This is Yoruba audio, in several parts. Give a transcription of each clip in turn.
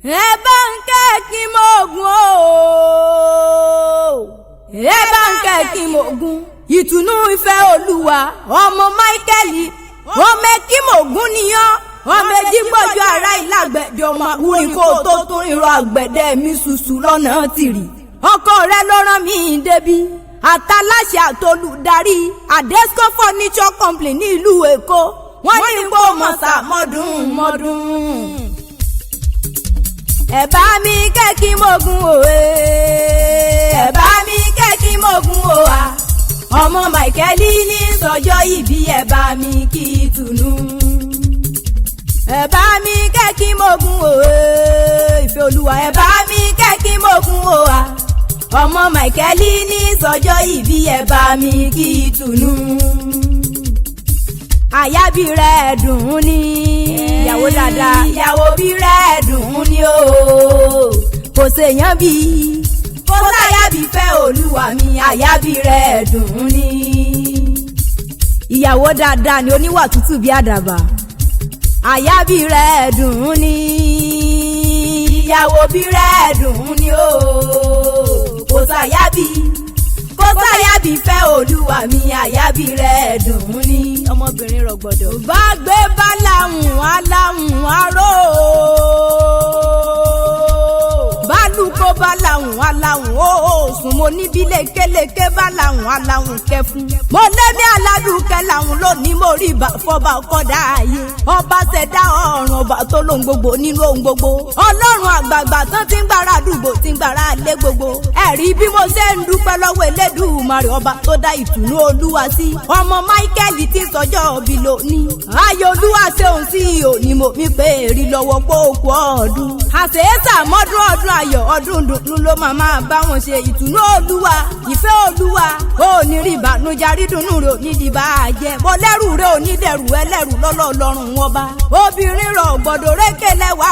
ẹ bá ń kẹ́ kí mọ́gùn o ẹ bá ń kẹ́ kí mọ́gùn ìtùnú ìfẹ́ olúwa ọmọ máíkẹ́lì ọmọ kí mọ́gùn nìyàn ọmọ ejígbọ́jọ́ ara ìlàgbẹ̀dẹ ọmọ àwùrìn kó tó tún ìrọ̀ àgbẹ̀dẹ mi ṣùṣù lọ́nà tìrì ọkọ rẹ ló rán mi débi àtàláṣẹ àtolùdarí Adesco furniture company ní ìlú Èkó wọ́n ní kó mọ̀sá mọ́dún. ẹ bá mi kẹ́ kí mọ́gùn o ẹ bá mi kẹ́ kí mọ́gùn o wa ọmọ Máíkẹ́lì ní sọjọ́ ìbí ẹ bá mi kí ìtùnú. ẹ bá mi kẹ́ kí mọ́gùn o ìfẹ́ olúwa ẹ bá mi kẹ́ kí mọ́gùn o wa ọmọ Máíkẹ́lì ní sọjọ́ ìbí ẹ bá mi kí ìtùnú. àyàbí rẹ̀ dùn ní ìyàwó dáadáa ìyàwó bí rẹ̀ dùn ní o kò ṣèyàn bí kò sáyàbí fẹ́ olúwa mi àyàbí rẹ̀ dùn ní. ìyàwó dáadáa ni oníwà tútù bí àdàbà àyàbí rẹ̀ dùn ní ìyàwó bí rẹ̀ dùn ní o kò sáyàbí fẹ́ olúwa mi àyàbí rẹ̀ dùn ní. ọmọbìnrin rọ̀gbọ̀dọ̀. bá gbé bá láwùn aláwùn aró bálùkò bá láwùn aláwùn ó sùn mo níbi lékeleke bá láwùn aláwùn kẹfún. mo lẹ́mí aládùúkẹ́ làwọn lónìí mo rí ìbà fọba ọkọ̀dá ayé ọba ṣẹ̀dá ọ̀run ọba tó lóhun gbogbo nínú ohun gbogbo ọlọ́run àgbààgbà tán ti ń gbára àdúgbò ti ń gbára lé gbogbo ẹ̀rí bí mo ṣe ń dúpẹ́ lọ́wọ́ Elédùmarè ọba tó dá ìtùnú olúwa sí ọmọ Máíkẹ́lì tí sọjọ́ òbí lónìí ayé olúwa ṣeun sí òní mo mi pé rí lọ́wọ́ pókú ọdún àṣeyẹ́sà mọ́dún ọdún ayọ̀ ọdún dùnú ló máa bá wọn ṣe ìtùnú olúwa ìfẹ́ olúwa ó ní rí ìbànújẹ́ àrídùnnú rẹ̀ ò ní di bá a jẹ́ mo lẹ́rù rẹ̀ ò ní dẹ̀rù ẹlẹ́rù lọ́lọ́run wọn bá obìnrin rọ̀ gbọ́dọ̀ rékè lẹ́wà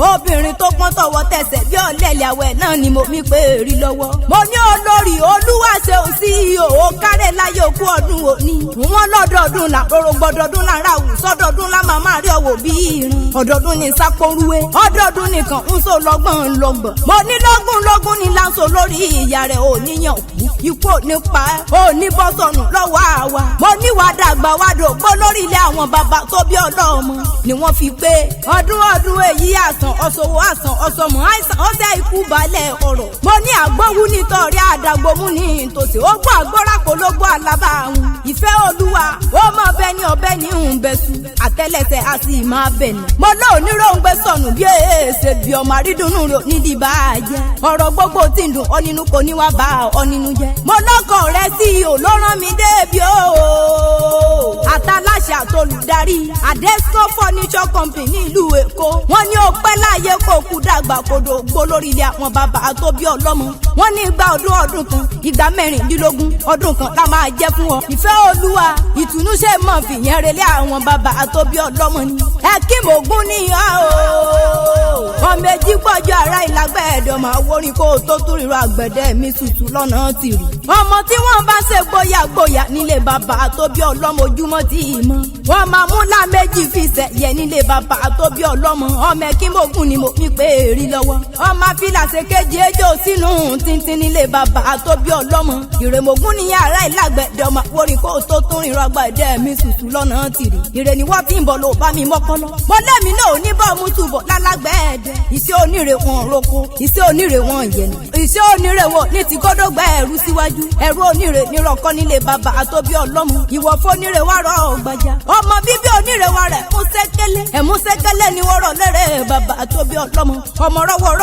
obìnrin tó pọ́n tọwọ́ tẹsẹ̀ bí ọ̀lẹ́lẹ̀ àwẹ̀ náà ni mo mi pé rí lọ́wọ́ mo ní olórí olúwa ṣeun sí òó kárẹ̀ láyé òkú ọdún òní wọn lọ́dọọdún làróró gbọ́dọọdún lára wù sọ́dọọdún lá máa máa rí ọwọ́ bí irun ọdọọdún ní sápóruwé ọdọọdún nìkan ń so lọ́gbọ̀n mo ní lọ́gùn ní láǹso lórí ìyá rẹ̀ ò níyàn kú ikú ò ní pa ẹ́ ò ní bọ́ sọnù lọ́wọ́ àwa mo ní wàá dàgbà wàá dògbó lórí ilé àwọn bàbá tó bí ọlọ́mọ ni wọ́n fi pé ọdún èyí àsàn ọ̀ṣọ́wọ́ àsàn ọ̀ṣọ́mọ àìsàn ọ̀sẹ̀ ikú balẹ̀ ọ̀rọ̀ mo ní àgbọ̀wú nítorí àdàgbòmù ní ìtòsí ó gbọ́ àgbọ́rà kó ló gbọ́ àlábà àwọn ìfẹ́ olúwa ó mọ bẹ́ẹ̀ ni ọbẹ̀ ní ìhùnbẹ̀sù àtẹ́lẹsẹ̀ a sì máa bẹ̀ ní. mo lọ oníròǹgbẹ sọnù bí èèṣe bí ọmọ àrídùnnú rò nídìí bá a jẹ ọ̀rọ̀ gbogbo tí ń dùn ọ nínú kò ní wá bá ọ nínú jẹ. mo lọ́kọ̀ rẹ sí i ò ló rán mi débi o àtàláṣẹ àtolùdarí Adesco furniture company ní ìlú Èkó wọ́n ní ó pẹ́ láàyè kó kú dàgbà kodò gbó lórí ilé àwọn bàbá tó bí ọlọ́mọ wọ́n ní igba ọdún kan ìgbà mẹ́rìndínlógún ọdún kan la máa jẹ́ fún ọ ìfẹ́ olúwa ìtùnú ṣe mọ̀ fìyẹn relé àwọn bàbá tó bí ọlọ́mọ ni ẹ kí mògún níyà o ọmọ èjì gbọ́jọ́ ara ìlàgbẹ̀ẹ́dẹ̀ ọmọ àwòrán kó tó tún ìrọ̀ àgbẹ̀dẹ mi ṣùṣù lọ́nà tìrì ọmọ tí wọ́n bá ṣe gbóyà nílé bàbá tó bí ọlọ́mọ ojúmọ́ tí ì mọ́ wọ́n máa mú láméjì fi ṣẹ̀yẹ nílé bàbá tó bí ọlọ́mọ ọmọ ẹ̀kí mògún ni mo fi pé rí lọ́wọ́ ọmọ afílàṣẹ kejì ejò sínú tíntín nílé bàbá tó bí ọlọ́mọ ìrèmọ̀gún ní yàrá ìlàgbẹ̀dẹ ọmọ àwòrán kó tó tún ìrọ̀ àgbẹ̀dẹ mi ṣùṣù lọ́nà tìrì ìrè ni wọ́n fi ń bọ̀ ló bá mi mọ́kànlọ́ mo lẹ́mi náà ò ní bọ́ mú túbọ̀ lálágbẹ̀ẹ́dẹ iṣẹ́ onírè wọn roko iṣẹ́ onírè wọn yẹnu iṣẹ́ onírè wọn ní ti kọ́dọ̀ gba ẹ̀rú síwájú ẹ̀rú onírè nírọ̀kọ́ nílé bàbá tó bí ọlọ́mọ ìwọ̀ fónírè wá rọ̀ ọ̀gbàjà ọmọ bíbí onírè wa rẹ̀ mú sẹ́kẹ́lẹ́ ni wọ́n rọ̀ lẹ́rẹ̀ bàbá tó bí ọlọ́mọ ọmọ rọ́wọ́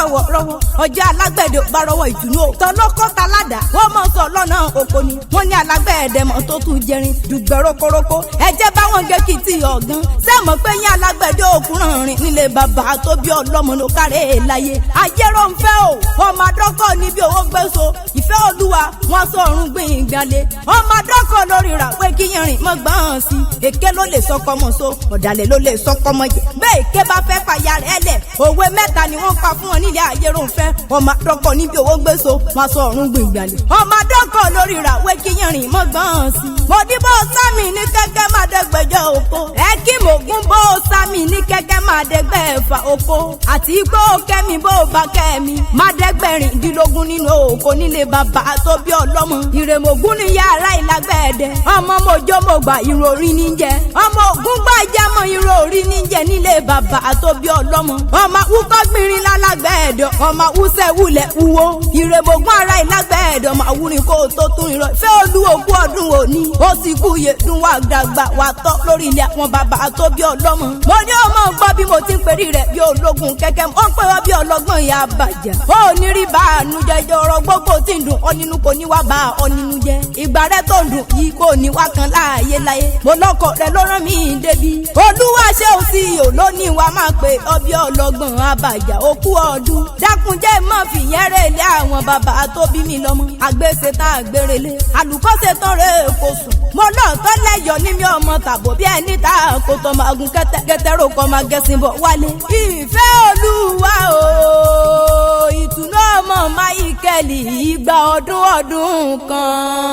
ọjọ́ alágbẹ̀dẹ bá rọwọ́ ìtùnú o tọ́lọ́kọ́ taládà wọ́n mọ̀ sọ lọ́nà òkò ni wọ́n ní alágbẹ̀dẹ mọ̀ tó tún jẹrin dùgbẹ́ rokoroko ẹ̀jẹ̀ báwọn gé kìtì ọ̀gán sẹ́mọ̀ pé yín alágbẹ̀dẹ òkúràn rìn nílé bàbá tó bí ọlọ́mọ ló kárẹ̀ láyé ajẹ́rọ̀ ń fẹ́ o ọmọ adọ́kọ̀ níbi owó gbèsò ìfẹ́ olúwa wọn sọ̀rùn gbìngbàlẹ̀ ọmọ adọ́kọ̀ lórí rà pé kíyìnrìn mọ́ gbọ́n sí èké ló lè sọkọ mọ̀ so ọ̀dàlẹ̀ ló lè sọkọ mọ̀ jẹ bẹ́ẹ̀ èké bá fẹ́ fàyà rẹ̀ lẹ̀ òwe mẹ́ta ni wọ́n pa fún wọn nílé ajẹ́rọ̀ ń fẹ́ ọmọ adọ́kọ̀ níbi owó gbèsò wọn sọ̀rùn gbìngbàlẹ̀ ọmọ adọ́kọ̀ lórí rà pé kíyìnrìn mọ́ gbọ́n sí mo dìbò sámi ní kẹ́kẹ́ má dẹ́gbẹ́jọ́ oko ẹ kí mògún bó sámi ní kẹ́kẹ́ má dẹ́gbẹ́ ẹ̀fà oko àti gbó kẹ́mi bó bá kẹ́mi má dẹ́gbẹ̀rìndínlógún nínú òkò nílé bàbá tó bí ọlọ́mọ ìrèmọ̀gún ní yàrá ìlágbẹ̀ẹ́dẹ ọmọ mojó mo gbà ìròrí níjẹ ọmọ ògún gbàjámọ̀ ìròrí níjẹ nílé bàbá tó bí ọlọ́mọ ọmọ wúkọ́ gbìnrín lálágbẹ̀ẹ́dẹ ọmọ wúsẹ̀ wúlẹ̀ wúwo ìrèmọ̀gún ara ìlágbẹ̀ẹ́dẹ ọmọ àwúrin kó tó tún ìrọ̀ fẹ́ olú òkú ọdún òní ó sì kú yè dún wà dàgbà wà tọ́ lórí ilé àwọn bàbá tó bí ọlọ́mọ mo ní ọmọ gbọ́ bí mo ti ń perí rẹ̀ bí ológun kẹ̀kẹ́ ó ń pè wá bí ọlọ́gbọ́n ìyá àbàjẹ́ ó ní rí bá àánú jẹjẹ ọ̀rọ̀ gbogbo tí ń dùn ọ nínú kò ní wá bá ọ nínú jẹ ìgbà rẹ tó ń dùn yìí kò ní wá kan láàyè láyé mo lọkọ rẹ ló rán mi débi olúwa ṣé o sì yò lónìí wa máa pe ọbí ọlọ́gbọ́n àbàjẹ́ òkú ọdún dákunjẹ́ mọ́ fìyẹn rẹ̀ lé àwọn bàbá tó bí mi lọ́mọ àgbèsè tá àgbèrèlé àlùkọ́sẹ̀ tán rẹ̀ kò sùn mo lọ́ọ̀tọ́ lẹ́yọ̀ ní mi ọmọ tàbó bí ẹni tá kò tọ́ máa gun kẹ́tẹ́rò kọ́ máa gẹ̀sìn bọ̀ wálé ìfẹ́ olúwa o ìtùnú ọmọ máìkẹ́lì ìgbà ọdún kan.